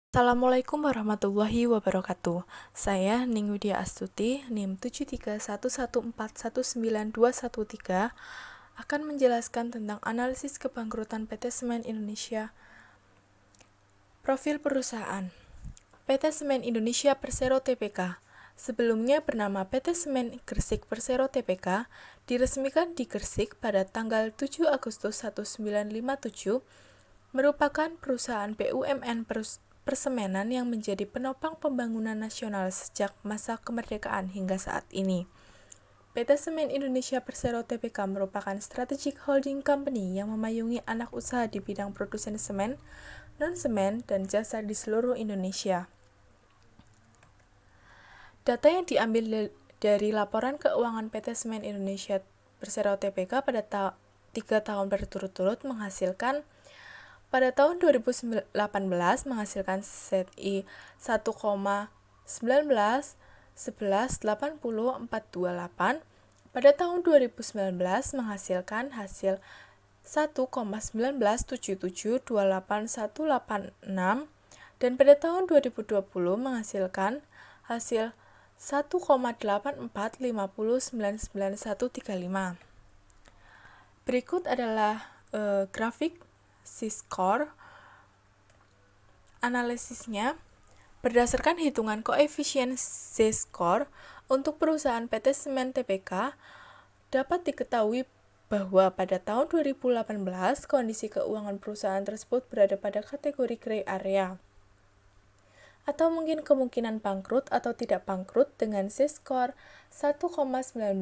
Assalamualaikum warahmatullahi wabarakatuh. Saya Ning Widya Astuti, NIM 7311419213, akan menjelaskan tentang analisis kebangkrutan PT Semen Indonesia. Profil perusahaan PT Semen Indonesia Persero Tbk. Sebelumnya bernama PT Semen Gresik Persero Tbk, diresmikan di Gresik pada tanggal 7 Agustus 1957, merupakan perusahaan BUMN persemenan yang menjadi penopang pembangunan nasional sejak masa kemerdekaan hingga saat ini. PT Semen Indonesia Persero Tbk merupakan strategic holding company yang memayungi anak usaha di bidang produsen semen, non-semen, dan jasa di seluruh Indonesia. Data yang diambil dari laporan keuangan PT Semen Indonesia Persero Tbk pada 3 tahun berturut-turut menghasilkan pada tahun 2018 menghasilkan ZI 1,191180,428, pada tahun 2019 menghasilkan hasil 1,197728,186, dan pada tahun 2020 menghasilkan hasil 1,8450999135. Berikut adalah grafik C-score analisisnya. Berdasarkan hitungan koefisien C-score untuk perusahaan PT Semen Tbk, dapat diketahui bahwa pada tahun 2018 kondisi keuangan perusahaan tersebut berada pada kategori gray area, atau mungkin kemungkinan bangkrut atau tidak bangkrut dengan C-score 1,19,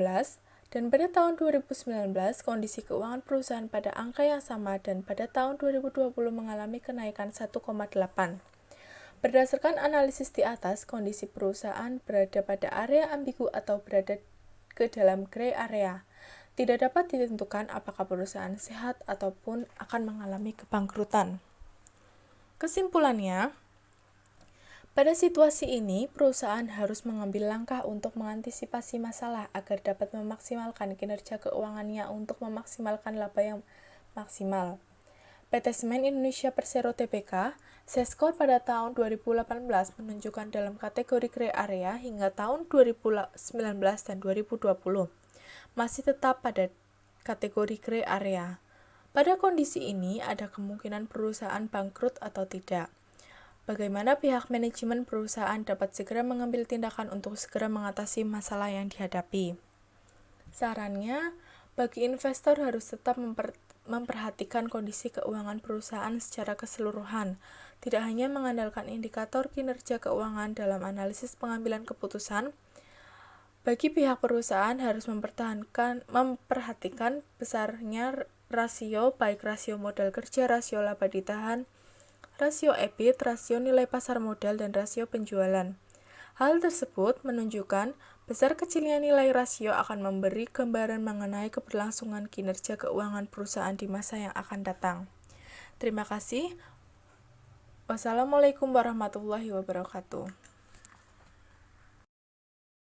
dan pada tahun 2019 kondisi keuangan perusahaan pada angka yang sama, dan pada tahun 2020 mengalami kenaikan 1,8. Berdasarkan analisis di atas, kondisi perusahaan berada pada area ambigu atau berada ke dalam gray area. Tidak dapat ditentukan apakah perusahaan sehat ataupun akan mengalami kebangkrutan. Kesimpulannya, pada situasi ini, perusahaan harus mengambil langkah untuk mengantisipasi masalah agar dapat memaksimalkan kinerja keuangannya untuk memaksimalkan laba yang maksimal. PT Semen Indonesia Persero Tbk, C-score pada tahun 2018 menunjukkan dalam kategori gray area hingga tahun 2019 dan 2020. Masih tetap pada kategori gray area. Pada kondisi ini, ada kemungkinan perusahaan bangkrut atau tidak. Bagaimana pihak manajemen perusahaan dapat segera mengambil tindakan untuk segera mengatasi masalah yang dihadapi? Sarannya, bagi investor harus tetap memperhatikan kondisi keuangan perusahaan secara keseluruhan, tidak hanya mengandalkan indikator kinerja keuangan dalam analisis pengambilan keputusan. Bagi pihak perusahaan harus memperhatikan besarnya rasio, baik rasio modal kerja, rasio laba ditahan, rasio EBIT, rasio nilai pasar modal, dan rasio penjualan. Hal tersebut menunjukkan besar kecilnya nilai rasio akan memberi gambaran mengenai keberlangsungan kinerja keuangan perusahaan di masa yang akan datang. Terima kasih. Wassalamualaikum warahmatullahi wabarakatuh.